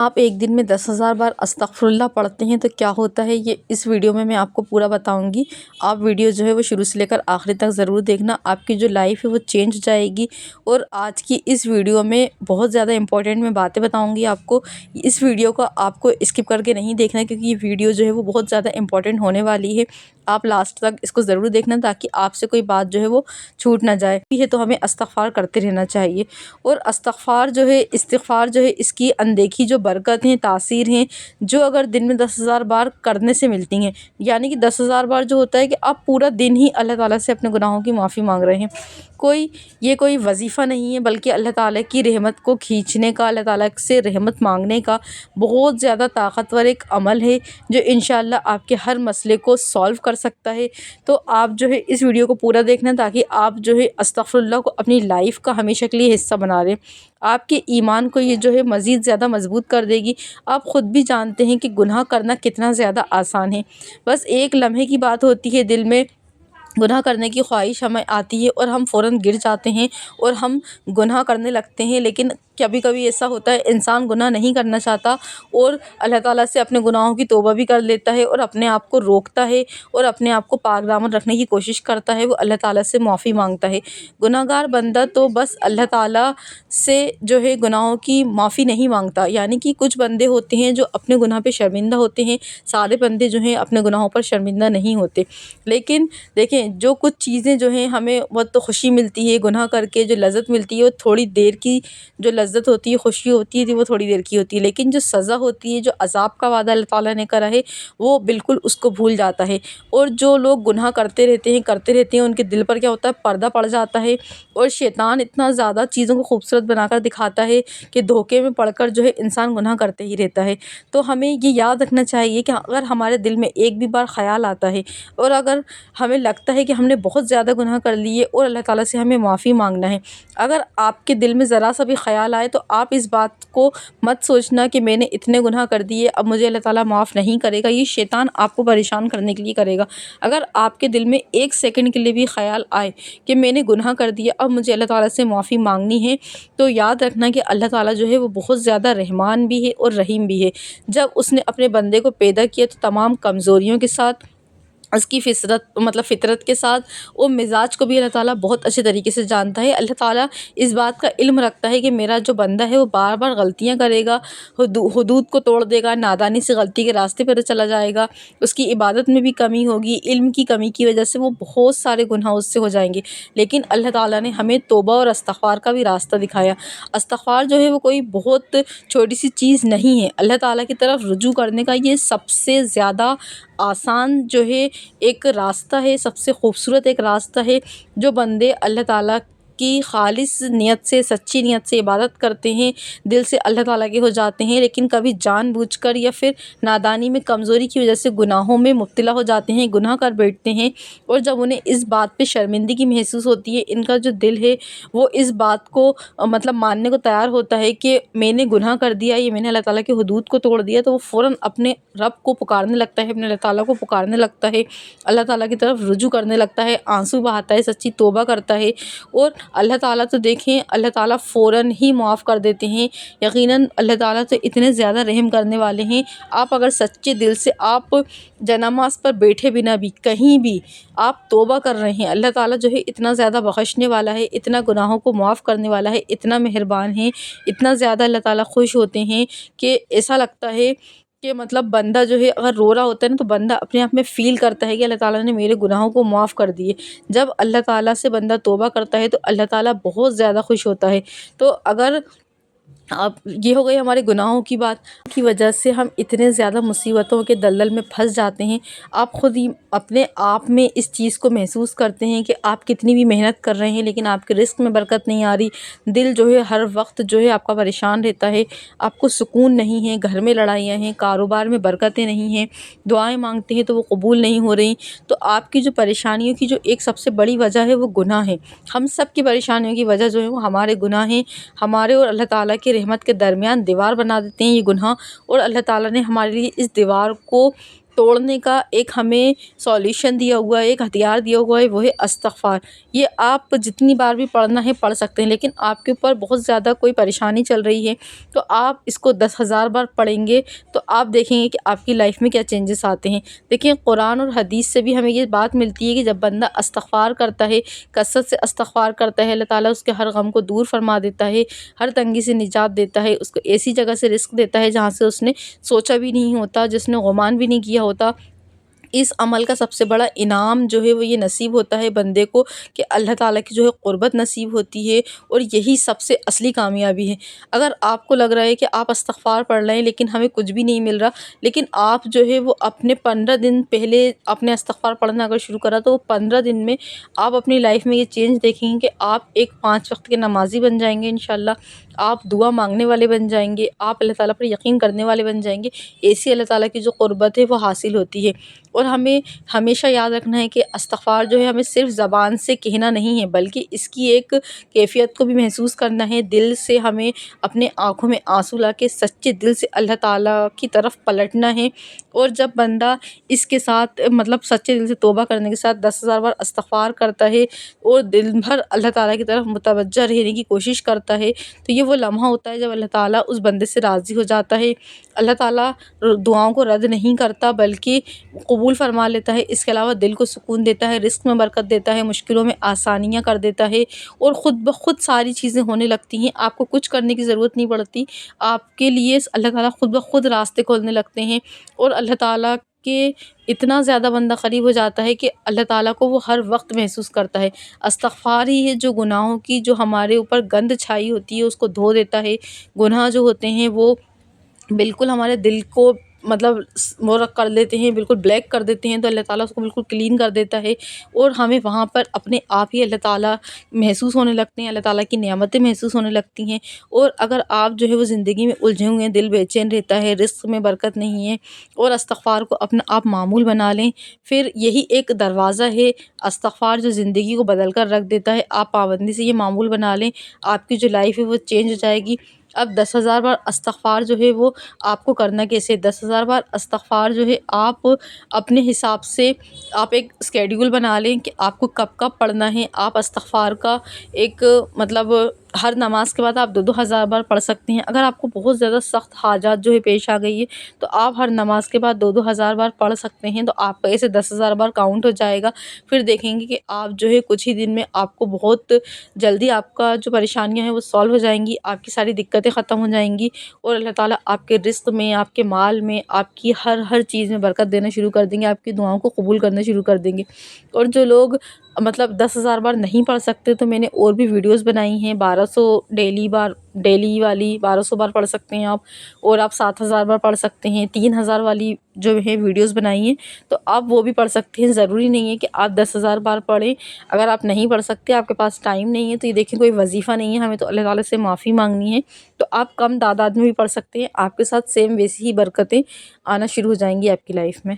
آپ ایک دن میں 10,000 بار استغفراللہ پڑھتے ہیں تو کیا ہوتا ہے، یہ اس ویڈیو میں آپ کو پورا بتاؤں گی۔ آپ ویڈیو جو ہے وہ شروع سے لے کر آخری تک ضرور دیکھنا، آپ کی جو لائف ہے وہ چینج ہو جائے گی۔ اور آج کی اس ویڈیو میں بہت زیادہ امپورٹنٹ میں باتیں بتاؤں گی آپ کو۔ اس ویڈیو کو آپ کو اسکپ کر کے نہیں دیکھنا ہے، کیونکہ یہ ویڈیو جو ہے وہ بہت زیادہ امپورٹنٹ ہونے والی ہے۔ آپ لاسٹ تک اس کو ضرور دیکھنا تاکہ آپ سے کوئی بات جو ہے وہ چھوٹ نہ جائے۔ یہ تو ہمیں استغفار کرتے رہنا چاہیے، اور استغفار جو ہے اس کی اندیکھی جو برکت ہیں، تاثیر ہیں، جو اگر دن میں 10,000 بار کرنے سے ملتی ہیں، یعنی کہ 10,000 بار جو ہوتا ہے کہ آپ پورا دن ہی اللہ تعالیٰ سے اپنے گناہوں کی معافی مانگ رہے ہیں۔ یہ کوئی وظیفہ نہیں ہے، بلکہ اللہ تعالیٰ کی رحمت کو کھینچنے کا، اللہ تعالیٰ سے رحمت مانگنے کا بہت زیادہ طاقتور ایک عمل ہے، جو انشاءاللہ آپ کے ہر مسئلے کو سالو کر سکتا ہے۔ تو آپ جو ہے اس ویڈیو کو پورا دیکھنا تاکہ آپ جو ہے استغفراللہ کو اپنی لائف کا ہمیشہ کے لیے حصہ بنا لیں۔ آپ کے ایمان کو یہ جو ہے مزید زیادہ مضبوط کر دے گی۔ آپ خود بھی جانتے ہیں کہ گناہ کرنا کتنا زیادہ آسان ہے، بس ایک لمحے کی بات ہوتی ہے، دل میں گناہ کرنے کی خواہش ہمیں آتی ہے اور ہم فوراً گر جاتے ہیں اور ہم گناہ کرنے لگتے ہیں۔ لیکن کبھی کبھی ایسا ہوتا ہے، انسان گناہ نہیں کرنا چاہتا اور اللہ تعالیٰ سے اپنے گناہوں کی توبہ بھی کر لیتا ہے اور اپنے آپ کو روکتا ہے اور اپنے آپ کو پاک دامن رکھنے کی کوشش کرتا ہے، وہ اللہ تعالیٰ سے معافی مانگتا ہے۔ گناہ گار بندہ تو بس اللہ تعالیٰ سے جو ہے گناہوں کی معافی نہیں مانگتا، یعنی کہ کچھ بندے ہوتے ہیں جو اپنے گناہ پہ شرمندہ ہوتے ہیں، سارے بندے جو ہیں اپنے گناہوں پر شرمندہ نہیں ہوتے۔ لیکن دیکھیں، جو کچھ چیزیں جو ہیں ہمیں بہت خوشی ملتی ہے گناہ کر کے، جو لذت ملتی ہے وہ تھوڑی دیر کی، جو لذت ہوتی ہے، خوشی ہوتی ہے، وہ تھوڑی دیر کی ہوتی ہے، لیکن جو سزا ہوتی ہے، جو عذاب کا وعدہ اللہ تعالیٰ نے کرا ہے، وہ بالکل اس کو بھول جاتا ہے۔ اور جو لوگ گناہ کرتے رہتے ہیں ان کے دل پر کیا ہوتا ہے، پردہ پڑ جاتا ہے، اور شیطان اتنا زیادہ چیزوں کو خوبصورت بنا کر دکھاتا ہے کہ دھوکے میں پڑ کر جو ہے انسان گناہ کرتے ہی رہتا ہے۔ تو ہمیں یہ یاد رکھنا چاہیے کہ اگر ہمارے دل میں ایک بھی بار خیال آتا ہے اور اگر ہمیں لگتا ہے کہ ہم نے بہت زیادہ گناہ کر لیے اور اللہ تعالیٰ سے ہمیں معافی مانگنا ہے، اگر آپ کے دل میں ذرا سا بھی خیال آئے تو آپ اس بات کو مت سوچنا کہ میں نے اتنے گناہ کر دیے، اب مجھے اللہ تعالیٰ معاف نہیں کرے گا۔ یہ شیطان آپ کو پریشان کرنے کے لیے کرے گا۔ اگر آپ کے دل میں ایک سیکنڈ کے لیے بھی خیال آئے کہ میں نے گناہ کر دیا، اب مجھے اللہ تعالیٰ سے معافی مانگنی ہے، تو یاد رکھنا کہ اللہ تعالیٰ جو ہے وہ بہت زیادہ رحمان بھی ہے اور رحیم بھی ہے۔ جب اس نے اپنے بندے کو پیدا کیا تو تمام کمزوریوں کے ساتھ، اس کی فطرت کے ساتھ، وہ مزاج کو بھی اللہ تعالیٰ بہت اچھے طریقے سے جانتا ہے۔ اللہ تعالیٰ اس بات کا علم رکھتا ہے کہ میرا جو بندہ ہے وہ بار بار غلطیاں کرے گا، حدود کو توڑ دے گا، نادانی سے غلطی کے راستے پر چلا جائے گا، اس کی عبادت میں بھی کمی ہوگی، علم کی کمی کی وجہ سے وہ بہت سارے گناہ اس سے ہو جائیں گے۔ لیکن اللہ تعالیٰ نے ہمیں توبہ اور استغفار کا بھی راستہ دکھایا۔ استغفار جو ہے وہ کوئی بہت چھوٹی سی چیز نہیں ہے، اللہ تعالیٰ کی طرف رجوع کرنے کا یہ سب سے زیادہ آسان جو ہے ایک راستہ ہے، سب سے خوبصورت ایک راستہ ہے۔ جو بندے اللہ تعالیٰ کی خالص نیت سے، سچی نیت سے عبادت کرتے ہیں، دل سے اللہ تعالیٰ کے ہو جاتے ہیں، لیکن کبھی جان بوجھ کر یا پھر نادانی میں، کمزوری کی وجہ سے گناہوں میں مبتلا ہو جاتے ہیں، گناہ کر بیٹھتے ہیں، اور جب انہیں اس بات پہ شرمندگی محسوس ہوتی ہے، ان کا جو دل ہے وہ اس بات کو ماننے کو تیار ہوتا ہے کہ میں نے گناہ کر دیا، یہ میں نے اللہ تعالیٰ کی حدود کو توڑ دیا، تو وہ فوراً اپنے رب کو پکارنے لگتا ہے، اپنے اللہ تعالیٰ کو پکارنے لگتا ہے، اللہ تعالیٰ کی طرف رجوع کرنے لگتا ہے، آنسو بہاتا ہے، سچی توبہ کرتا ہے، اور اللہ تعالیٰ تو دیکھیں، اللہ تعالیٰ فوراً ہی معاف کر دیتے ہیں۔ یقیناً اللہ تعالیٰ تو اتنے زیادہ رحم کرنے والے ہیں۔ آپ اگر سچے دل سے، آپ جنماز پر بیٹھے بنا بھی، کہیں بھی آپ توبہ کر رہے ہیں، اللہ تعالیٰ جو ہے اتنا زیادہ بخشنے والا ہے، اتنا گناہوں کو معاف کرنے والا ہے، اتنا مہربان ہے، اتنا زیادہ اللہ تعالیٰ خوش ہوتے ہیں کہ ایسا لگتا ہے کہ بندہ جو ہے اگر رو رہا ہوتا ہے نا، تو بندہ اپنے آپ میں فیل کرتا ہے کہ اللہ تعالیٰ نے میرے گناہوں کو معاف کر دیے۔ جب اللہ تعالیٰ سے بندہ توبہ کرتا ہے تو اللہ تعالیٰ بہت زیادہ خوش ہوتا ہے۔ تو اگر یہ ہو گئی ہمارے گناہوں کی بات، کی وجہ سے ہم اتنے زیادہ مصیبتوں کے دلدل میں پھنس جاتے ہیں۔ آپ خود ہی اپنے آپ میں اس چیز کو محسوس کرتے ہیں کہ آپ کتنی بھی محنت کر رہے ہیں لیکن آپ کے رزق میں برکت نہیں آ رہی، دل جو ہے ہر وقت جو ہے آپ کا پریشان رہتا ہے، آپ کو سکون نہیں ہے، گھر میں لڑائیاں ہیں، کاروبار میں برکتیں نہیں ہیں، دعائیں مانگتے ہیں تو وہ قبول نہیں ہو رہی۔ تو آپ کی جو پریشانیوں کی جو ایک سب سے بڑی وجہ ہے وہ گناہ ہے۔ ہم سب کی پریشانیوں کی وجہ جو ہے وہ ہمارے گناہ ہیں، ہمارے اور اللہ تعالیٰ کی رحمت کے درمیان دیوار بنا دیتے ہیں یہ گناہ، اور اللہ تعالیٰ نے ہمارے لیے اس دیوار کو توڑنے کا ایک ہمیں سولیوشن دیا ہوا ہے، ایک ہتھیار دیا ہوا ہے، وہ ہے استغفار۔ یہ آپ جتنی بار بھی پڑھنا ہے پڑھ سکتے ہیں، لیکن آپ کے اوپر بہت زیادہ کوئی پریشانی چل رہی ہے تو آپ اس کو 10,000 بار پڑھیں گے تو آپ دیکھیں گے کہ آپ کی لائف میں کیا چینجز آتے ہیں۔ دیکھیں قرآن اور حدیث سے بھی ہمیں یہ بات ملتی ہے کہ جب بندہ استغفار کرتا ہے، کثرت سے استغفار کرتا ہے، اللہ تعالیٰ اس کے ہر غم کو دور فرما دیتا ہے، ہر تنگی سے نجات دیتا ہے، اس کو ایسی جگہ سے رزق دیتا ہے جہاں سے اس نے سوچا بھی نہیں ہوتا، جس نے گمان بھی نہیں کیا ہوتا۔ اس عمل کا سب سے بڑا انعام جو ہے وہ یہ نصیب ہوتا ہے بندے کو کہ اللہ تعالیٰ کی جو ہے قربت نصیب ہوتی ہے، اور یہی سب سے اصلی کامیابی ہے۔ اگر آپ کو لگ رہا ہے کہ آپ استغفار پڑھ رہے ہیں لیکن ہمیں کچھ بھی نہیں مل رہا، لیکن آپ جو ہے وہ اپنے 15 دن پہلے اپنے استغفار پڑھنا اگر شروع کرا تو وہ 15 دن میں آپ اپنی لائف میں یہ چینج دیکھیں گے کہ آپ ایک 5 وقت کے نمازی بن جائیں گے انشاءاللہ، آپ دعا مانگنے والے بن جائیں گے، آپ اللہ تعالیٰ پر یقین کرنے والے بن جائیں گے، ایسی اللہ تعالیٰ کی جو قربت ہے وہ حاصل ہوتی ہے۔ اور ہمیں ہمیشہ یاد رکھنا ہے کہ استغفار جو ہے ہمیں صرف زبان سے کہنا نہیں ہے، بلکہ اس کی ایک کیفیت کو بھی محسوس کرنا ہے۔ دل سے ہمیں اپنے آنکھوں میں آنسو لا کے سچے دل سے اللہ تعالیٰ کی طرف پلٹنا ہے، اور جب بندہ اس کے ساتھ مطلب سچے دل سے توبہ کرنے کے ساتھ 10,000 بار استغفار کرتا ہے اور دل بھر اللہ تعالیٰ کی طرف متوجہ رہنے کی کوشش کرتا ہے، تو یہ وہ لمحہ ہوتا ہے جب اللہ تعالیٰ اس بندے سے راضی ہو جاتا ہے۔ اللہ تعالیٰ دعاؤں کو رد نہیں کرتا بلکہ قبول فرما لیتا ہے، اس کے علاوہ دل کو سکون دیتا ہے، رزق میں برکت دیتا ہے، مشکلوں میں آسانیاں کر دیتا ہے، اور خود بخود ساری چیزیں ہونے لگتی ہیں۔ آپ کو کچھ کرنے کی ضرورت نہیں پڑتی، آپ کے لیے اللہ تعالیٰ خود بخود راستے کھولنے لگتے ہیں، اور اللہ تعالیٰ کہ اتنا زیادہ بندہ قریب ہو جاتا ہے کہ اللہ تعالیٰ کو وہ ہر وقت محسوس کرتا ہے۔ استغفار ہی ہے جو گناہوں کی جو ہمارے اوپر گند چھائی ہوتی ہے اس کو دھو دیتا ہے۔ گناہ جو ہوتے ہیں وہ بالکل ہمارے دل کو مطلب وہ کر دیتے ہیں، بالکل بلیک کر دیتے ہیں، تو اللہ تعالیٰ اس کو بالکل کلین کر دیتا ہے، اور ہمیں وہاں پر اپنے آپ ہی اللہ تعالیٰ محسوس ہونے لگتے ہیں، اللہ تعالیٰ کی نعمتیں محسوس ہونے لگتی ہیں۔ اور اگر آپ جو ہے وہ زندگی میں الجھے ہوئے ہیں، دل بے چین رہتا ہے، رزق میں برکت نہیں ہے، اور استغفار کو اپنا آپ معمول بنا لیں، پھر یہی ایک دروازہ ہے استغفار جو زندگی کو بدل کر رکھ دیتا ہے۔ آپ پابندی سے یہ معمول بنا لیں، آپ کی جو لائف ہے وہ چینج ہو جائے گی۔ اب 10,000 بار استغفار جو ہے وہ آپ کو کرنا کیسے؟ 10,000 بار استغفار جو ہے آپ اپنے حساب سے آپ ایک اسکیڈول بنا لیں کہ آپ کو کب کب پڑھنا ہے۔ آپ استغفار کا ایک مطلب ہر نماز کے بعد آپ 2,000 بار پڑھ سکتے ہیں۔ اگر آپ کو بہت زیادہ سخت حاجات جو ہے پیش آ گئی ہے تو آپ ہر نماز کے بعد 2,000 بار پڑھ سکتے ہیں، تو آپ کا ایسے 10,000 بار کاؤنٹ ہو جائے گا۔ پھر دیکھیں گے کہ آپ جو ہے کچھ ہی دن میں آپ کو بہت جلدی آپ کا جو پریشانیاں ہیں وہ سالو ہو جائیں گی، آپ کی ساری دقتیں ختم ہو جائیں گی، اور اللہ تعالیٰ آپ کے رزق میں، آپ کے مال میں، آپ کی ہر چیز میں برکت دینا شروع کر دیں گے، آپ کی دعاؤں کو قبول کرنا شروع کر دیں گے۔ اور جو لوگ مطلب 10,000 بار نہیں پڑھ سکتے تو میں نے اور بھی ویڈیوز بنائی ہیں، 1200 ڈیلی والی 1200 بار پڑھ سکتے ہیں آپ، اور آپ 7,000 بار پڑھ سکتے ہیں، 3,000 والی جو ہے ویڈیوز بنائی ہیں تو آپ وہ بھی پڑھ سکتے ہیں۔ ضروری نہیں ہے کہ آپ 10,000 بار پڑھیں، اگر آپ نہیں پڑھ سکتے، آپ کے پاس ٹائم نہیں ہے، تو یہ دیکھیں کوئی وظیفہ نہیں ہے، ہمیں تو اللہ تعالیٰ سے معافی مانگنی ہے، تو آپ کم تعداد میں بھی پڑھ سکتے ہیں، آپ کے ساتھ سیم ویسی ہی برکتیں آنا شروع ہو جائیں گی آپ کی لائف میں۔